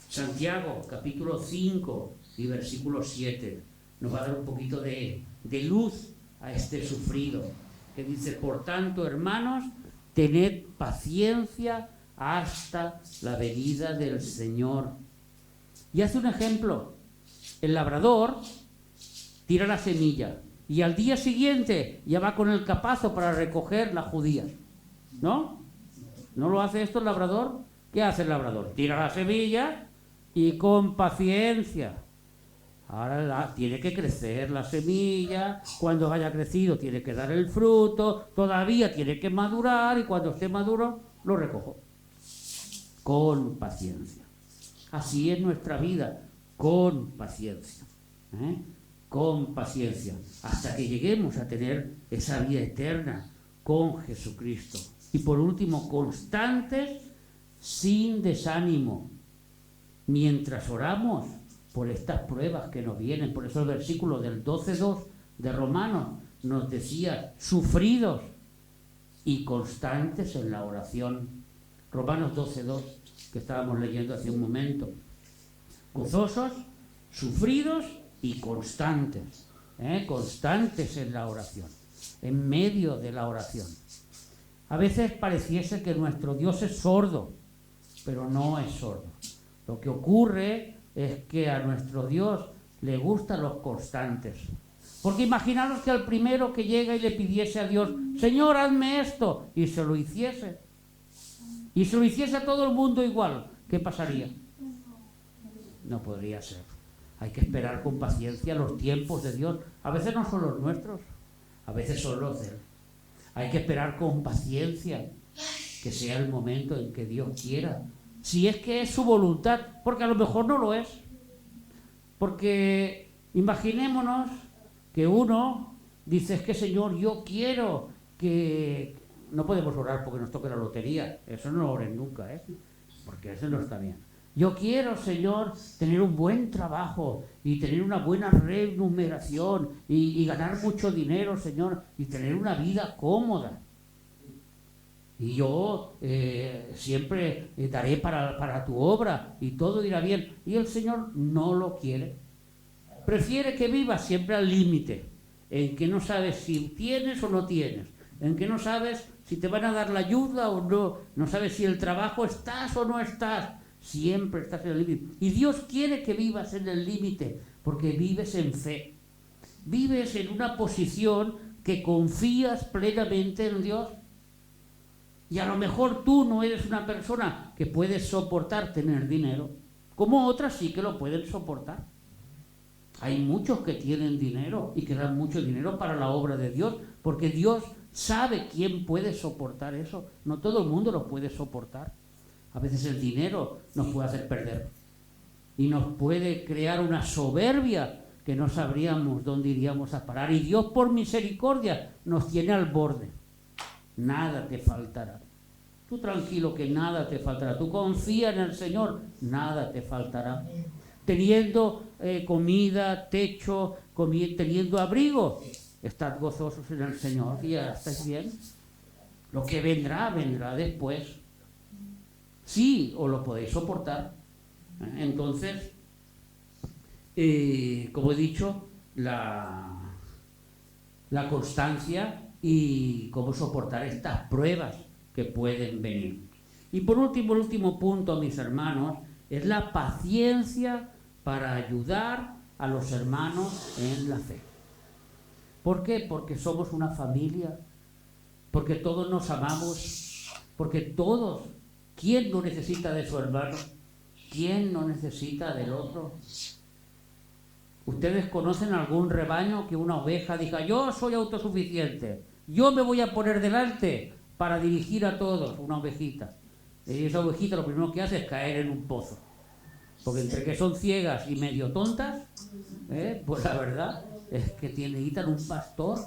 Santiago, capítulo 5 y versículo 7, nos va a dar un poquito de luz a este sufrido, que dice, por tanto, hermanos, tened paciencia hasta la venida del Señor. Y hace un ejemplo. El labrador tira la semilla y al día siguiente ya va con el capazo para recoger la judía. ¿No? ¿No lo hace esto el labrador? ¿Qué hace el labrador? Tira la semilla y con paciencia. Ahora tiene que crecer la semilla, cuando haya crecido tiene que dar el fruto, todavía tiene que madurar y cuando esté maduro lo recojo. Con paciencia. Así es nuestra vida. con paciencia, con paciencia, hasta que lleguemos a tener esa vida eterna con Jesucristo. Y por último, constantes sin desánimo, mientras oramos por estas pruebas que nos vienen. Por eso el versículo del 12:2 de Romanos nos decía, sufridos y constantes en la oración. Romanos 12:2, que estábamos leyendo hace un momento. Gozosos, sufridos y constantes, constantes en la oración, en medio de la oración. A veces pareciese que nuestro Dios es sordo, pero no es sordo. Lo que ocurre es que a nuestro Dios le gustan los constantes. Porque imaginaros que al primero que llega y le pidiese a Dios, Señor, hazme esto, y se lo hiciese. Y se lo hiciese a todo el mundo igual, ¿qué pasaría? No podría ser. Hay que esperar con paciencia los tiempos de Dios. A veces no son los nuestros, a veces son los de Él. Hay que esperar con paciencia que sea el momento en que Dios quiera. Si es que es su voluntad, porque a lo mejor no lo es. Porque imaginémonos que uno dice, es que Señor, yo quiero que... No podemos orar porque nos toque la lotería. Eso no lo oren nunca, porque eso no está bien. Yo quiero, Señor, tener un buen trabajo y tener una buena remuneración y ganar mucho dinero, Señor, y tener una vida cómoda. Y yo siempre daré para tu obra y todo irá bien. Y el Señor no lo quiere. Prefiere que vivas siempre al límite, en que no sabes si tienes o no tienes, en que no sabes si te van a dar la ayuda o no, no sabes si el trabajo estás o no estás. Siempre estás en el límite. Y Dios quiere que vivas en el límite, porque vives en fe. Vives en una posición que confías plenamente en Dios. Y a lo mejor tú no eres una persona que puedes soportar tener dinero, como otras sí que lo pueden soportar. Hay muchos que tienen dinero y que dan mucho dinero para la obra de Dios, porque Dios sabe quién puede soportar eso. No todo el mundo lo puede soportar. A veces el dinero nos puede hacer perder y nos puede crear una soberbia que no sabríamos dónde iríamos a parar. Y Dios, por misericordia, nos tiene al borde. Nada te faltará. Tú tranquilo que nada te faltará. Tú confía en el Señor, nada te faltará. Teniendo comida, techo, teniendo abrigo, estad gozosos en el Señor y ya estáis bien. Lo que vendrá, vendrá después. Sí, os lo podéis soportar. Entonces, como he dicho, la constancia y cómo soportar estas pruebas que pueden venir. Y por último, el último punto, mis hermanos, es la paciencia para ayudar a los hermanos en la fe. ¿Por qué? Porque somos una familia, porque todos nos amamos, porque todos... ¿Quién no necesita de su hermano? ¿Quién no necesita del otro? ¿Ustedes conocen algún rebaño que una oveja diga, yo soy autosuficiente, yo me voy a poner delante para dirigir a todos? Una ovejita. Y esa ovejita lo primero que hace es caer en un pozo. Porque entre que son ciegas y medio tontas, pues la verdad es que necesitan un pastor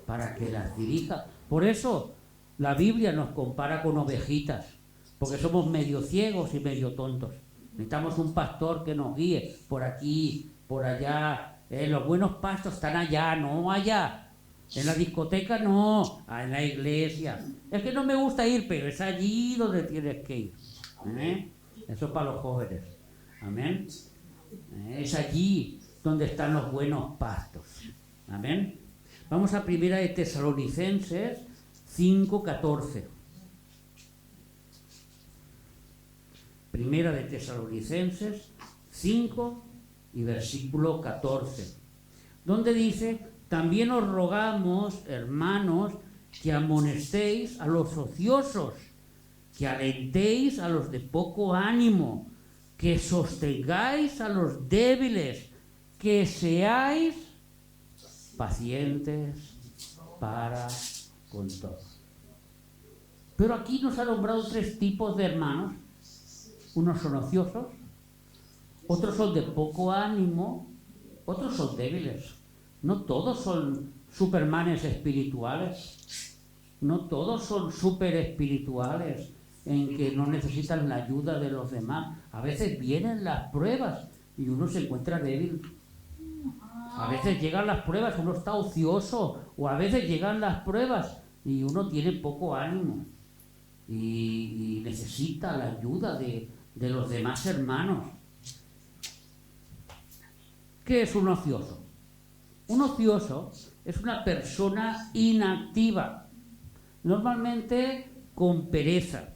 para que las dirija. Por eso la Biblia nos compara con ovejitas. Porque somos medio ciegos y medio tontos. Necesitamos un pastor que nos guíe por aquí, por allá. Los buenos pastos están allá, no allá. En la discoteca no, en la iglesia. Es que no me gusta ir, pero es allí donde tienes que ir. Eso es para los jóvenes. Amén. Es allí donde están los buenos pastos. Amén. Vamos a Primera de Tesalonicenses 5:14. Primera de Tesalonicenses 5 y versículo 14, donde dice, también os rogamos, hermanos, que amonestéis a los ociosos, que alentéis a los de poco ánimo, que sostengáis a los débiles, que seáis pacientes para con todos. Pero aquí nos ha nombrado tres tipos de hermanos. Unos son ociosos, otros son de poco ánimo, otros son débiles. No todos son supermanes espirituales, no todos son super espirituales en que no necesitan la ayuda de los demás. A veces vienen las pruebas y uno se encuentra débil. A veces llegan las pruebas, uno está ocioso, o a veces llegan las pruebas y uno tiene poco ánimo y necesita la ayuda de los demás hermanos. ¿Qué es un ocioso? Un ocioso es una persona inactiva, normalmente con pereza.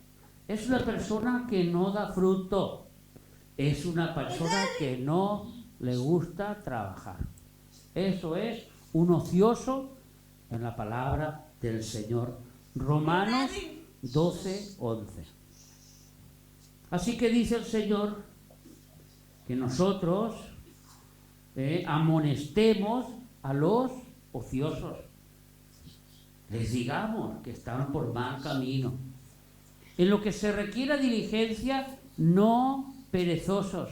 Es una persona que no da fruto. Es una persona que no le gusta trabajar. Eso es un ocioso en la palabra del Señor. Romanos 12:11. Así que dice el Señor que nosotros amonestemos a los ociosos. Les digamos que están por mal camino. En lo que se requiera diligencia, no perezosos,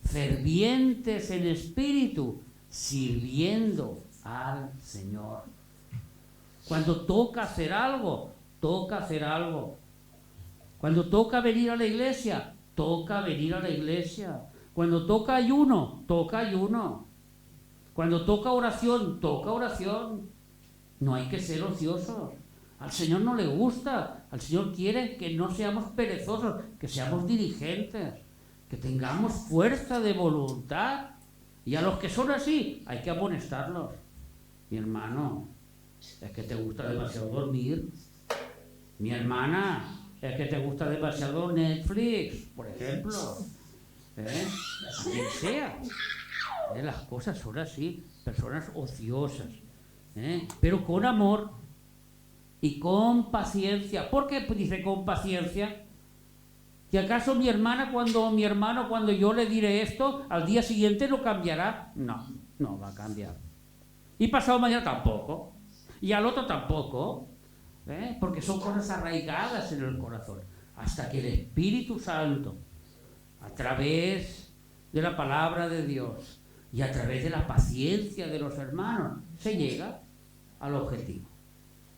fervientes en espíritu, sirviendo al Señor. Cuando toca hacer algo, toca hacer algo. Cuando toca venir a la iglesia, toca venir a la iglesia. Cuando toca ayuno, toca ayuno. Cuando toca oración, toca oración. No hay que ser ociosos. Al Señor no le gusta. Al Señor quiere que no seamos perezosos, que seamos diligentes, que tengamos fuerza de voluntad. Y a los que son así, hay que amonestarlos. Mi hermano, es que te gusta demasiado dormir. Mi hermana, es que te gusta demasiado Netflix, por ejemplo. Quien sea. Las cosas son así, personas ociosas. Pero con amor y con paciencia. ¿Por qué dice con paciencia? ¿Que acaso mi hermano cuando yo le diré esto, al día siguiente no cambiará? No, no va a cambiar. Y pasado mañana tampoco. Y al otro tampoco. Porque son cosas arraigadas en el corazón. Hasta que el Espíritu Santo, a través de la palabra de Dios y a través de la paciencia de los hermanos, se llega al objetivo.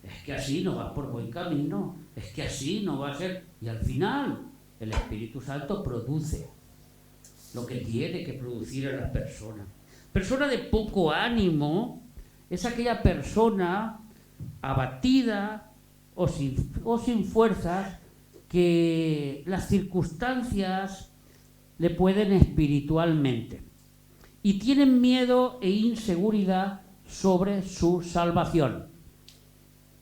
Es que así no vas por buen camino. Es que así no va a ser. Y al final, el Espíritu Santo produce lo que tiene que producir en las personas. Persona de poco ánimo es aquella persona abatida o sin fuerzas que las circunstancias le pueden espiritualmente y tienen miedo e inseguridad sobre su salvación.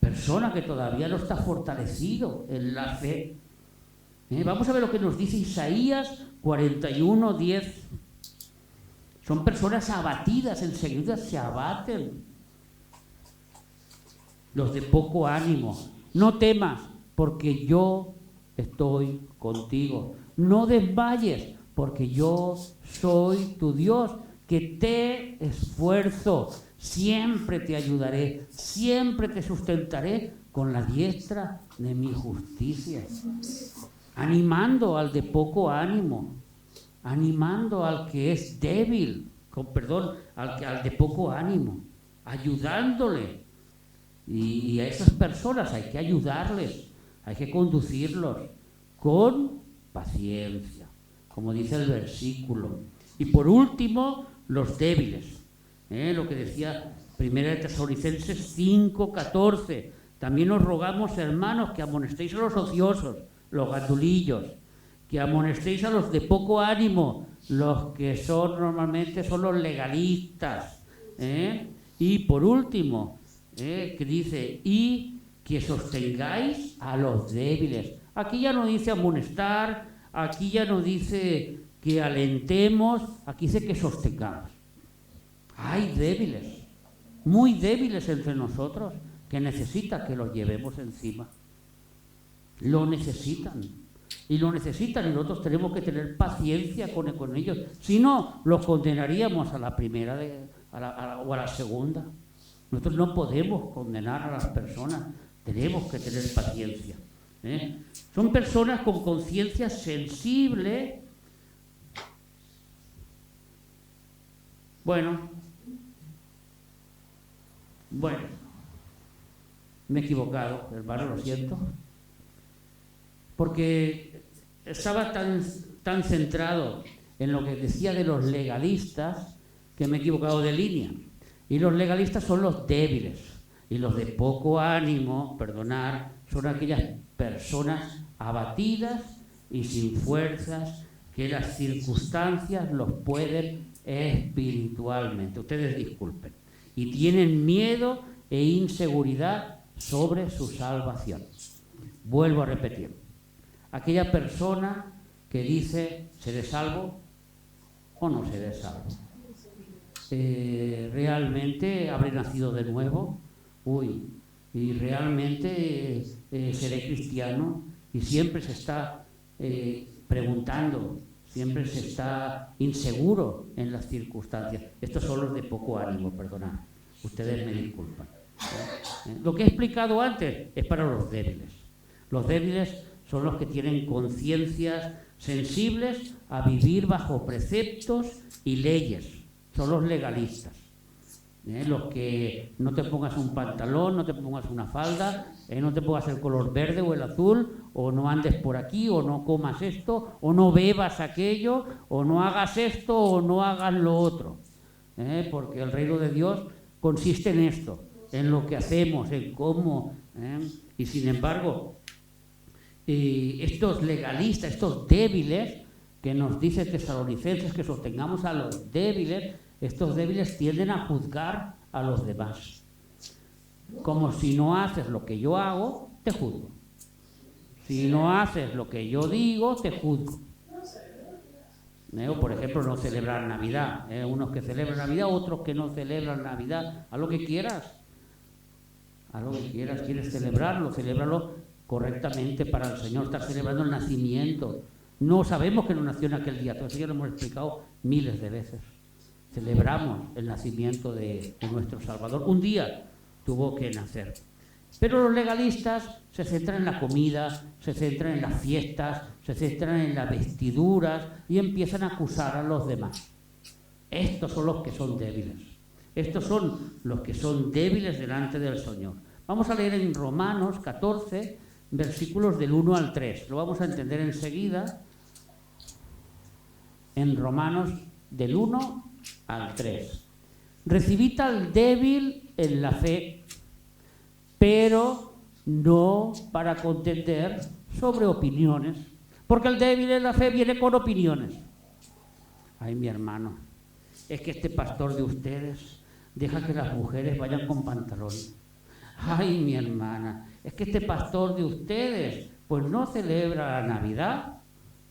Persona que todavía no está fortalecido en la fe. Vamos a ver lo que nos dice Isaías 41:10. Son personas abatidas, enseguida se abaten. Los de poco ánimo. No temas, porque yo estoy contigo. No desmayes, porque yo soy tu Dios, que te esfuerzo. Siempre te ayudaré, siempre te sustentaré con la diestra de mi justicia. Animando al de poco ánimo, animando al que es débil, al de poco ánimo, ayudándole. Y a esas personas hay que ayudarles, hay que conducirlos con paciencia, como dice el versículo. Y por último, los débiles. Lo que decía 1 Tesalonicenses 5:14. También os rogamos, hermanos, que amonestéis a los ociosos, los gandulillos, que amonestéis a los de poco ánimo, los que normalmente son los legalistas. Y por último, que dice, y que sostengáis a los débiles. Aquí ya no dice amonestar, aquí ya no dice que alentemos, aquí dice que sostengamos. Hay débiles, muy débiles entre nosotros, que necesitan que los llevemos encima. Lo necesitan. Y nosotros tenemos que tener paciencia con ellos. Si no, los condenaríamos a la primera o a la segunda. Nosotros no podemos condenar a las personas, tenemos que tener paciencia. Son personas con conciencia sensible Bueno, me he equivocado, hermano, lo siento. Porque estaba tan centrado en lo que decía de los legalistas que me he equivocado de línea. Y los legalistas son los débiles. Y los de poco ánimo, perdonar, son aquellas personas abatidas y sin fuerzas, que las circunstancias los pueden espiritualmente. Ustedes disculpen. Y tienen miedo e inseguridad sobre su salvación. Vuelvo a repetir. Aquella persona que dice, ¿seré salvo o no seré salvo? ¿Realmente habré nacido de nuevo? ¿Y realmente seré cristiano? Y siempre se está preguntando, siempre se está inseguro en las circunstancias. Estos son los de poco ánimo, perdonad. Ustedes me disculpan. Lo que he explicado antes es para los débiles. Los débiles son los que tienen conciencias sensibles a vivir bajo preceptos y leyes. Son los legalistas. Los que no te pongas un pantalón, no te pongas una falda, no te pongas el color verde o el azul, o no andes por aquí, o no comas esto, o no bebas aquello, o no hagas esto, o no hagas lo otro. Porque el reino de Dios consiste en esto, en lo que hacemos, en cómo. Y sin embargo, estos legalistas, estos débiles, que nos dice Tesalonicenses que sostengamos a los débiles, estos débiles tienden a juzgar a los demás. Como si no haces lo que yo hago, te juzgo. Si no haces lo que yo digo, te juzgo. O por ejemplo, no celebrar Navidad. Unos que celebran Navidad, otros que no celebran Navidad. Haz lo que quieras. Haz lo que quieras. ¿Quieres celebrarlo? Celébralo correctamente para el Señor. Estás celebrando el nacimiento. No sabemos que no nació en aquel día. Todo eso ya lo hemos explicado miles de veces. Celebramos el nacimiento de nuestro Salvador. Un día tuvo que nacer. Pero los legalistas se centran en la comida, se centran en las fiestas, se centran en las vestiduras y empiezan a acusar a los demás. Estos son los que son débiles. Estos son los que son débiles delante del Señor. Vamos a leer en Romanos 14, versículos del 1 al 3. Lo vamos a entender enseguida. En Romanos del 1 al 3. Recibid al débil en la fe, pero no para contender sobre opiniones, porque el débil en la fe viene con opiniones. Ay, mi hermano, es que este pastor de ustedes deja que las mujeres vayan con pantalón. Ay, mi hermana, es que este pastor de ustedes pues no celebra la Navidad.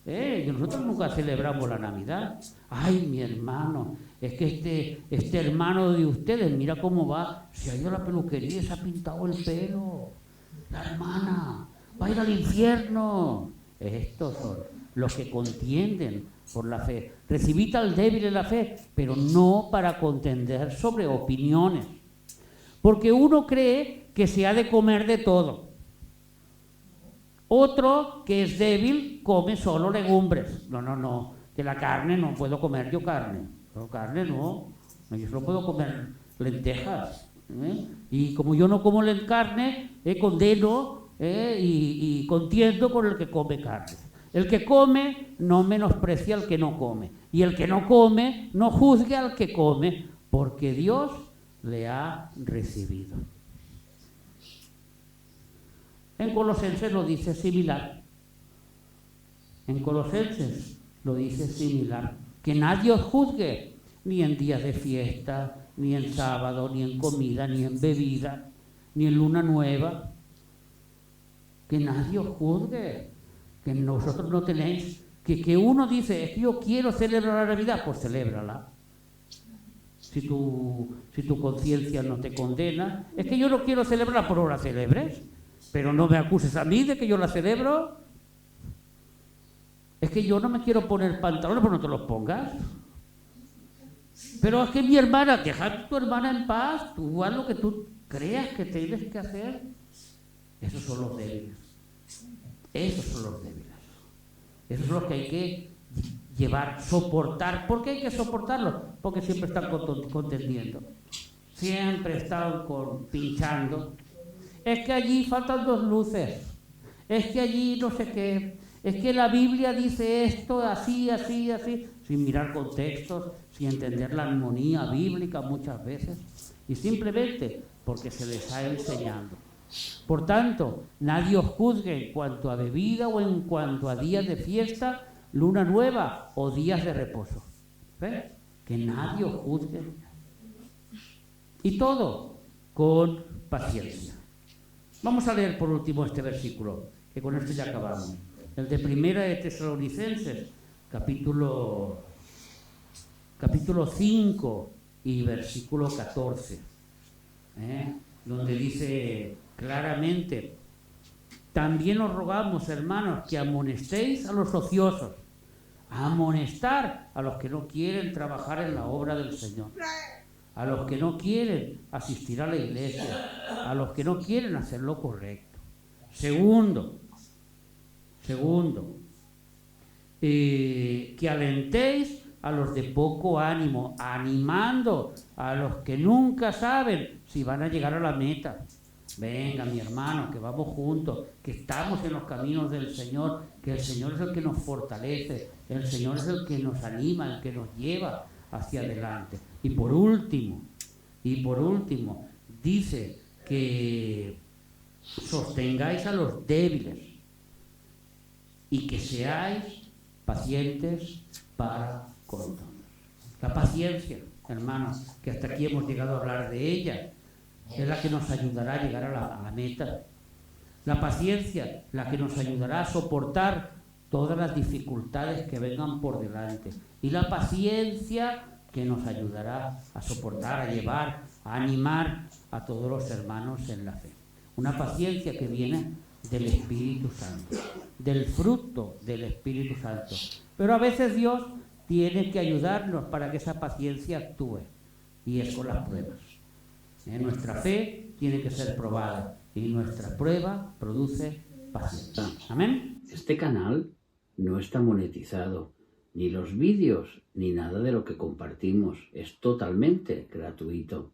Nosotros nunca celebramos la Navidad. Ay, mi hermano, es que este hermano de ustedes, mira cómo va, se ha ido a la peluquería y se ha pintado el pelo. La hermana va a ir al infierno. Estos son los que contienden por la fe. Recibid al débil en la fe, pero no para contender sobre opiniones. Porque uno cree que se ha de comer de todo. Otro, que es débil, come solo legumbres. No, que la carne no puedo comer yo carne. Pero carne no, yo solo puedo comer lentejas. Y como yo no como carne, condeno y contiendo con el que come carne. El que come no menosprecia al que no come. Y el que no come no juzgue al que come, porque Dios le ha recibido. En Colosenses lo dice similar. En Colosenses lo dice similar. Que nadie os juzgue, ni en días de fiesta, ni en sábado, ni en comida, ni en bebida, ni en luna nueva. Que nadie os juzgue. Que nosotros no tenéis... Que uno dice, es que yo quiero celebrar la Navidad, pues celébrala. Si tu conciencia no te condena, es que yo no quiero celebrarla, pero la celebres. Pero no me acuses a mí de que yo la celebro. Es que yo no me quiero poner pantalones, pero no te los pongas. Pero es que mi hermana, deja a tu hermana en paz, tú haz lo que tú creas que tienes que hacer. Esos son los débiles. Esos son los débiles. Esos son los que hay que llevar, soportar. ¿Por qué hay que soportarlos? porque siempre están contendiendo. Siempre están pinchando. Es que allí faltan 2 luces. Es que allí no sé qué. Es que la Biblia dice esto así, así, así, sin mirar contextos, sin entender la armonía bíblica muchas veces, y simplemente porque se les está enseñando. Por tanto, nadie os juzgue en cuanto a bebida o en cuanto a días de fiesta, luna nueva o días de reposo. ¿Ves? Que nadie os juzgue. Y todo con paciencia. Vamos a leer por último este versículo, que con esto ya acabamos. El de Primera de Tesalonicenses, capítulo 5 y versículo 14, donde dice claramente: también os rogamos, hermanos, que amonestéis a los ociosos, a amonestar a los que no quieren trabajar en la obra del Señor, a los que no quieren asistir a la iglesia, a los que no quieren hacer lo correcto. Segundo, que alentéis a los de poco ánimo, animando a los que nunca saben si van a llegar a la meta. Venga, mi hermano, que vamos juntos, que estamos en los caminos del Señor, que el Señor es el que nos fortalece, el Señor es el que nos anima, el que nos lleva hacia adelante. Y por último, dice que sostengáis a los débiles y que seáis pacientes para con todos. La paciencia, hermanos, que hasta aquí hemos llegado a hablar de ella, es la que nos ayudará a llegar a la meta. La paciencia, la que nos ayudará a soportar todas las dificultades que vengan por delante. Y la paciencia que nos ayudará a soportar, a llevar, a animar a todos los hermanos en la fe. Una paciencia que viene del Espíritu Santo, del fruto del Espíritu Santo. Pero a veces Dios tiene que ayudarnos para que esa paciencia actúe, y es con las pruebas. Nuestra fe tiene que ser probada y nuestra prueba produce paciencia. Amén. Este canal no está monetizado, ni los vídeos, ni nada de lo que compartimos. Es totalmente gratuito.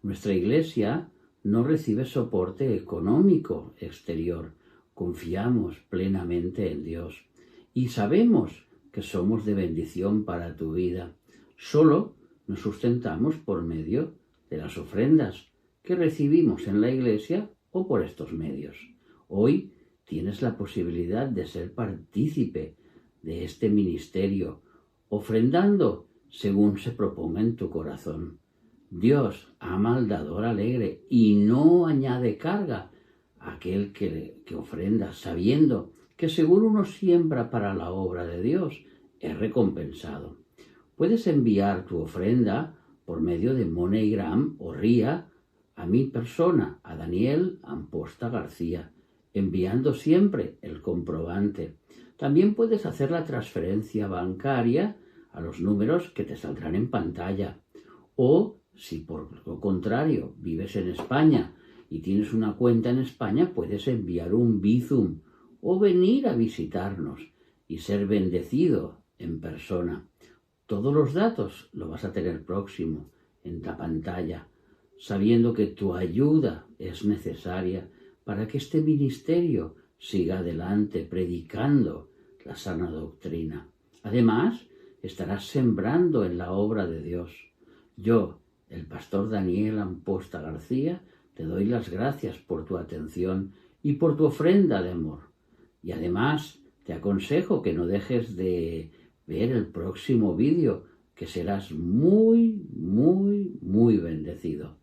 Nuestra iglesia no recibe soporte económico exterior. Confiamos plenamente en Dios y sabemos que somos de bendición para tu vida. Solo nos sustentamos por medio de las ofrendas que recibimos en la iglesia o por estos medios. Hoy tienes la posibilidad de ser partícipe de este ministerio, ofrendando según se proponga en tu corazón. Dios ama al dador alegre y no añade carga a aquel que ofrenda, sabiendo que según uno siembra para la obra de Dios, es recompensado. Puedes enviar tu ofrenda por medio de MoneyGram o RIA a mi persona, a Daniel Amposta García, enviando siempre el comprobante. También puedes hacer la transferencia bancaria a los números que te saldrán en pantalla. O, si por lo contrario vives en España y tienes una cuenta en España, puedes enviar un Bizum o venir a visitarnos y ser bendecido en persona. Todos los datos lo vas a tener próximo en la pantalla, sabiendo que tu ayuda es necesaria para que este ministerio siga adelante predicando la sana doctrina. Además, estarás sembrando en la obra de Dios. Yo, el pastor Daniel Amposta García, te doy las gracias por tu atención y por tu ofrenda de amor. Y además, te aconsejo que no dejes de ver el próximo vídeo, que serás muy, muy, muy bendecido.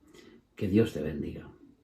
Que Dios te bendiga.